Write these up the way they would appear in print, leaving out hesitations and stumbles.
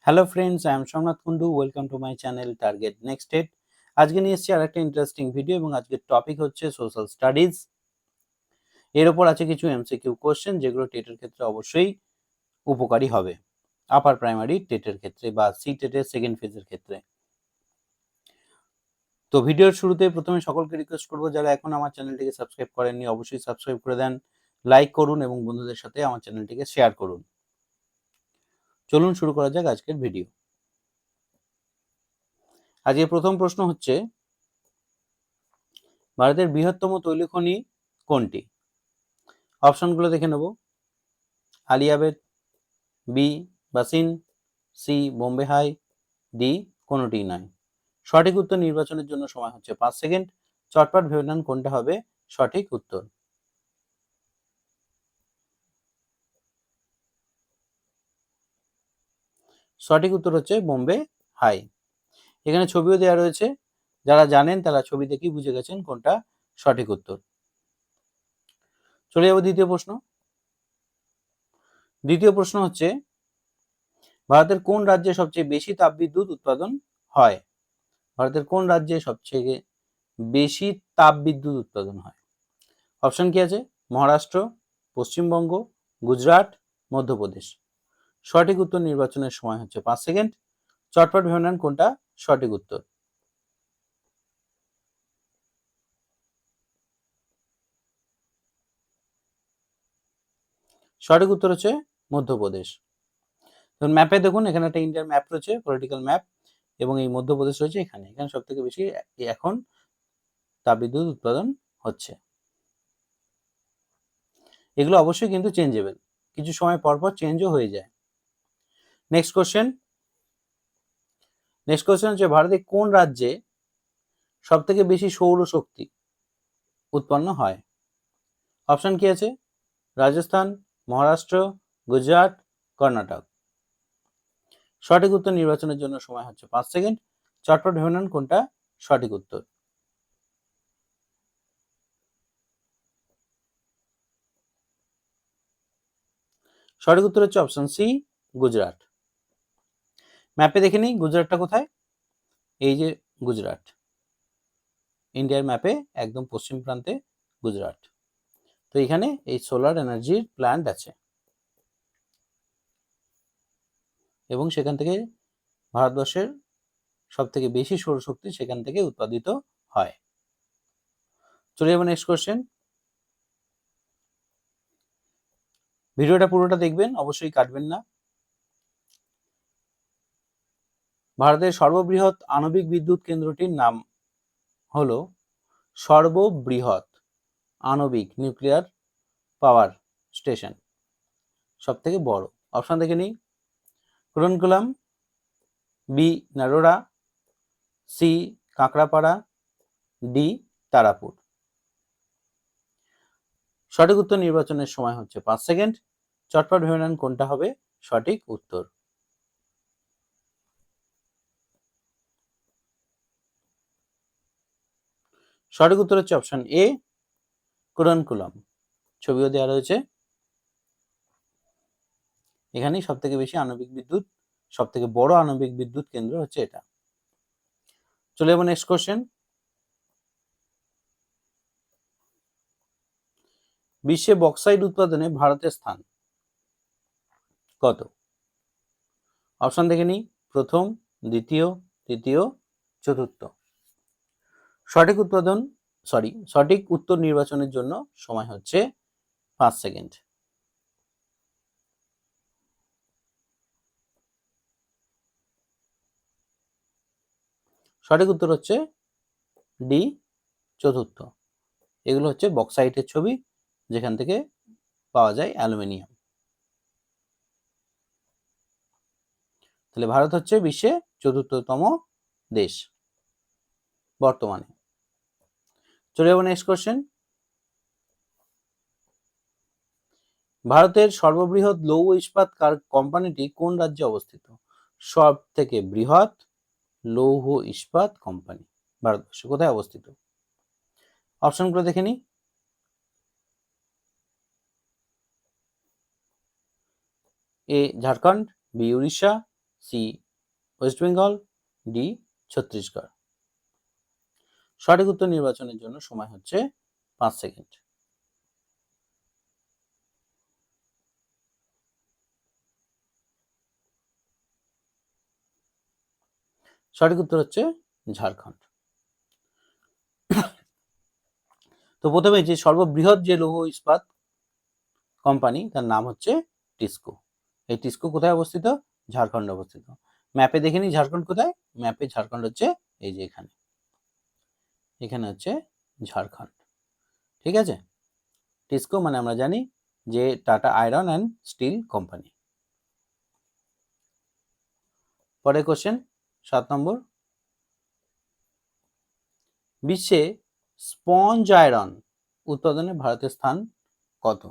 Hello friends, I am Somnath Kundu. Welcome to my channel target next date. আজকে নিয়ে এসেছি আরেকটা ইন্টারেস্টিং ভিডিও এবং আজকের টপিক হচ্ছে সোশ্যাল স্টাডিজ। এর ওপর আছে কিছু এমসিকিউ কোশ্চেন যেগুলো টেটের ক্ষেত্রে অবশ্যই উপকারী হবে, আপার প্রাইমারি টেটের ক্ষেত্রে বা সি টেটের সেকেন্ড ফেজের ক্ষেত্রে। তো ভিডিওর শুরুতে প্রথমে সকলকে রিকোয়েস্ট করবো, যারা এখন আমার চ্যানেলটিকে সাবস্ক্রাইব করেননি অবশ্যই সাবস্ক্রাইব করে দেন, লাইক করুন এবং বন্ধুদের সাথে আমার চ্যানেলটিকে শেয়ার করুন। চলুন শুরু করা যাক আজকের ভিডিও। আজকের প্রথম প্রশ্ন হচ্ছে, ভারতের বৃহত্তম তৈল খনি কোনটি? অপশনগুলো দেখে নেব। Aliabet, B Bassein, C Bombay High, D কোনোটিই নয়। সঠিক উত্তর নির্বাচনের জন্য সময় হচ্ছে 5 সেকেন্ড। চটপট ভেবে নেন কোনটা হবে সঠিক উত্তর। সঠিক উত্তর হচ্ছে বোম্বে হাই। এখানে ছবিও দেওয়া রয়েছে, যারা জানেন তারা ছবি দেখেই বুঝে গেছেন কোনটা সঠিক উত্তর। চলে যাব দ্বিতীয় প্রশ্ন। দ্বিতীয় প্রশ্ন হচ্ছে, ভারতের কোন রাজ্যে সবচেয়ে বেশি তাপবিদ্যুৎ উৎপাদন হয়? ভারতের কোন রাজ্যে সবচেয়ে বেশি তাপবিদ্যুৎ উৎপাদন হয়? অপশন কি আছে? মহারাষ্ট্র, পশ্চিমবঙ্গ, গুজরাট, মধ্যপ্রদেশ। সঠিক উত্তর নির্বাচনের সময় হচ্ছে 5 সেকেন্ড। চটপট ভেবে নেন কোনটা সঠিক উত্তর। সঠিক উত্তর হচ্ছে মধ্যপ্রদেশ। ম্যাপে দেখুন, এখানে একটা ইন্ডিয়ার ম্যাপ রয়েছে, পলিটিক্যাল ম্যাপ, এবং এই মধ্যপ্রদেশ রয়েছে এখানে। এখানে সব থেকে বেশি এখন তাপবিদ্যুৎ উৎপাদন হচ্ছে। এগুলো অবশ্যই কিন্তু চেঞ্জেবল, কিছু সময় পর পর চেঞ্জও হয়ে যায়। নেক্সট কোশ্চেন হচ্ছে, ভারতের কোন রাজ্যে সব থেকে বেশি সৌরশক্তি উৎপন্ন হয়? অপশন কি আছে? রাজস্থান, মহারাষ্ট্র, গুজরাট, কর্ণাটক। সঠিক উত্তর নির্বাচনের জন্য সময় হচ্ছে 5 সেকেন্ড। চটপট ভেবে নেন কোনটা সঠিক উত্তর। সঠিক উত্তর হচ্ছে অপশন সি, গুজরাট। ম্যাপে দেখে নিই গুজরাটটা কোথায়। এই যে গুজরাট, ইন্ডিয়ার ম্যাপে একদম পশ্চিম প্রান্তে গুজরাট। তো এখানে এই সোলার এনার্জির প্ল্যান্ট আছে এবং সেখান থেকে ভারতবর্ষের সব থেকে বেশি সৌরশক্তি সেখান থেকে উৎপাদিত হয়। চলে যাবো নেক্সট কোশ্চেন। ভিডিওটা পুরোটা দেখবেন, অবশ্যই কাটবেন না। ভারতের সর্ববৃহৎ আণবিক বিদ্যুৎ কেন্দ্রটির নাম হলো সর্ববৃহৎ আণবিক নিউক্লিয়ার পাওয়ার স্টেশন, সব থেকে বড়। অপশন দেখে নিই। কুরনকুলাম, B Narora, C কাঁকড়াপাড়া, D Tarapur. সঠিক উত্তর নির্বাচনের সময় হচ্ছে 5 সেকেন্ড। চটপট ভেবে নেন কোনটা হবে সঠিক উত্তর। সঠিক উত্তর হচ্ছে অপশন এ, কুরনকুলাম। ছবিও দেওয়া রয়েছে। এখানেই সব থেকে বেশি আণবিক বিদ্যুৎ, সব থেকে বড় আণবিক বিদ্যুৎ কেন্দ্র হচ্ছে এটা। চলে যাবো নেক্সট কোশ্চেন। বিশ্বে বক্সাইট উৎপাদনে ভারতের স্থান কত? অপশন দেখে নিই। প্রথম, দ্বিতীয়, তৃতীয়, চতুর্থ। সঠিক উত্তর নির্বাচনের জন্য সময় হচ্ছে 5 সেকেন্ড। সঠিক উত্তর হচ্ছে ডি, চতুর্থ। এগুলো হচ্ছে বক্সাইটের ছবি, যেখান থেকে পাওয়া যায় অ্যালুমিনিয়াম। তাহলে ভারত হচ্ছে বিশ্বে চতুর্থতম দেশ বর্তমানে। চলে যাবো নেক্সট কোশ্চেন। ভারতের সর্ববৃহৎ লৌহ ইস্পাত কোম্পানিটি কোন রাজ্যে অবস্থিত? সব থেকে বৃহৎ লৌহ ইস্পাত কোম্পানি ভারতবর্ষে কোথায় অবস্থিত? অপশনগুলো দেখে নিই। A Jharkhand, B Orissa, C West Bengal, D Chhattisgarh. সঠিক উত্তর নির্বাচনের জন্য সময় হচ্ছে 5 সেকেন্ড। সঠিক উত্তর হচ্ছে ঝাড়খণ্ড। তো প্রথমে যে সর্ববৃহৎ যে লৌহ ইস্পাত কোম্পানি তার নাম হচ্ছে টিসকো। এই টিসকো কোথায় অবস্থিত? ঝাড়খণ্ডে অবস্থিত। ম্যাপে দেখে নিই ঝাড়খণ্ড কোথায়। ম্যাপে ঝাড়খণ্ড হচ্ছে এই যে এখানে, এখানে হচ্ছে ঝাড়খণ্ড। ঠিক আছে, টিসকো মানে আমরা জানি যে tata iron and steel company. পরের কোশ্চেন 7 নম্বর, বিশ্বে স্পঞ্জ আয়রন উৎপাদনে ভারতের স্থান কত?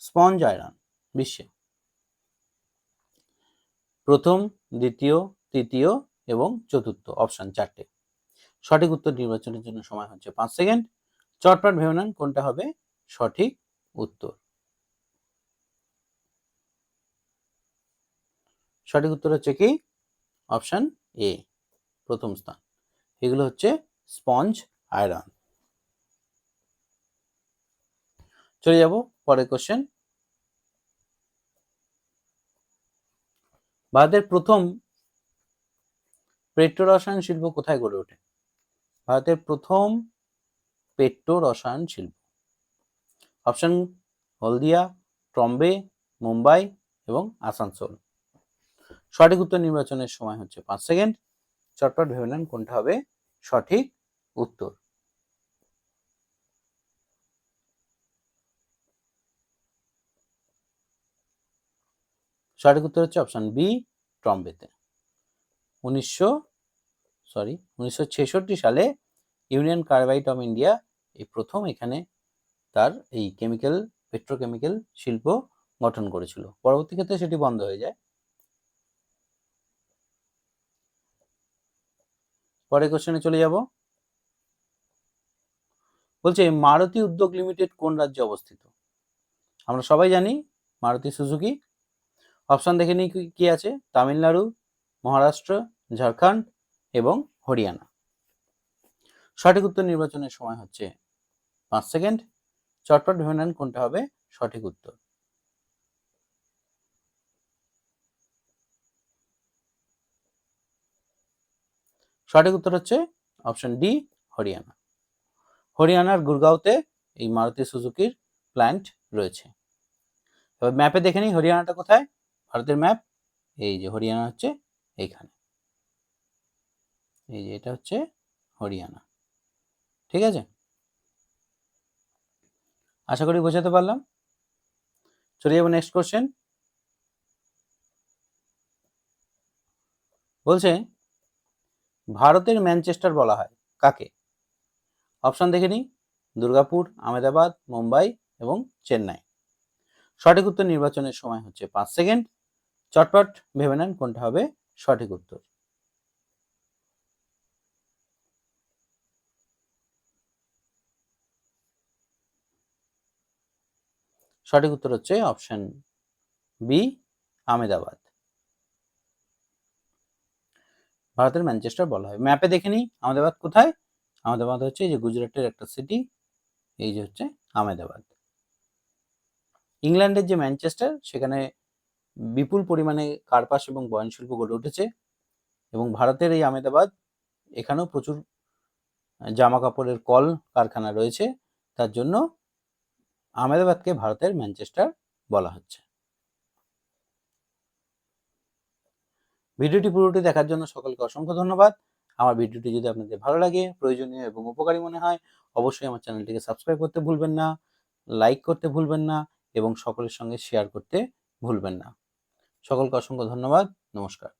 স্পঞ্জ আয়রন বিশ্বে প্রথম, দ্বিতীয়, তৃতীয় এবং চতুর্থ, অপশন 4টে। সঠিক উত্তর নির্বাচনের জন্য সময় হচ্ছে 5 সেকেন্ড। চটপট ভেবে নেন কোনটা হবে সঠিক উত্তর। সঠিক উত্তর হচ্ছে কি অপশন এ, প্রথম স্থান। এগুলো হচ্ছে স্পঞ্জ আয়রন। চলে যাব পরের কোশ্চেন। ভারতের প্রথম পেট্রো রসায়ন শিল্প কোথায় গড়ে ওঠে? ভারতের প্রথম পেট্রো রসায়ন শিল্প, অপশন হলদিয়া, ট্রম্বে, মুম্বাই এবং আসানসোল। সঠিক উত্তর নির্বাচনের সময় হচ্ছে 5 সেকেন্ড। চটপট ভেবে নেন কোনটা হবে সঠিক উত্তর। সঠিক উত্তর হচ্ছে অপশন বি, ট্রম্বেতে। 1966 সালে ইউনিয়ন কার্বাইড অফ ইন্ডিয়া এই প্রথম এখানে তার এই কেমিক্যাল পেট্রোকেমিক্যাল শিল্প গঠন করেছিল। পরবর্তী ক্ষেত্রে সেটি বন্ধ হয়ে যায়। পরের কোশ্চেনে চলে যাব। বলছে মারুতি উদ্যোগ লিমিটেড কোন রাজ্যে অবস্থিত? আমরা সবাই জানি মারুতি সুজুকি। অপশন দেখে নিই কি আছে। তামিলনাড়ু, মহারাষ্ট্র, ঝাড়খণ্ড এবং হরিয়ানা। সঠিক উত্তর নির্বাচনের সময় হচ্ছে 5 সেকেন্ড। চটপট ভেবে নেন কোনটা হবে সঠিক উত্তর। সঠিক উত্তর হচ্ছে অপশন ডি, হরিয়ানা। হরিয়ানার গুরগাঁওতে এই মারুতি সুজুকির প্ল্যান্ট রয়েছে। এবার ম্যাপে দেখে নিই হরিয়ানাটা কোথায়। ভারতের ম্যাপ, এই যে হরিয়ানা হচ্ছে এইখানে, এই যে এটা হচ্ছে হরিয়ানা। ঠিক আছে, আশা করি বোঝাতে পারলাম। চলে যাবো নেক্সট কোশ্চেন। বলছে ভারতের ম্যানচেস্টার বলা হয় কাকে? অপশন দেখে নিই। দুর্গাপুর, আহমেদাবাদ, মুম্বাই এবং চেন্নাই। সঠিক উত্তর নির্বাচনের সময় হচ্ছে 5 সেকেন্ড। চটপট ভেবে নেন কোনটা হবে সঠিক উত্তর। সঠিক উত্তর হচ্ছে অপশন বি, আহমেদাবাদ। ভারতের ম্যানচেস্টার বলা হয়। ম্যাপে দেখে নিই আহমেদাবাদ কোথায়। আহমেদাবাদ হচ্ছে এই যে গুজরাটের একটা সিটি, এই যে হচ্ছে আহমেদাবাদ। ইংল্যান্ডের যে ম্যানচেস্টার সেখানে বিপুল পরিমাণে কার্পাস এবং বয়ন শিল্প গড়ে উঠেছে, এবং ভারতের এই আহমেদাবাদ এখানেও প্রচুর জামা কাপড়ের কল কারখানা রয়েছে। তার জন্য আহমেদাবাদকে ভারতের ম্যানচেস্টার বলা হচ্ছে। ভিডিওটি পুরোটি দেখার জন্য সকলকে অসংখ্য ধন্যবাদ। আমার ভিডিওটি যদি আপনাদের ভালো লাগে, প্রয়োজনীয় এবং উপকারী মনে হয়, অবশ্যই আমার চ্যানেলটিকে সাবস্ক্রাইব করতে ভুলবেন না, লাইক করতে ভুলবেন না এবং সকলের সঙ্গে শেয়ার করতে ভুলবেন না। সকলকে অসংখ্য ধন্যবাদ। নমস্কার।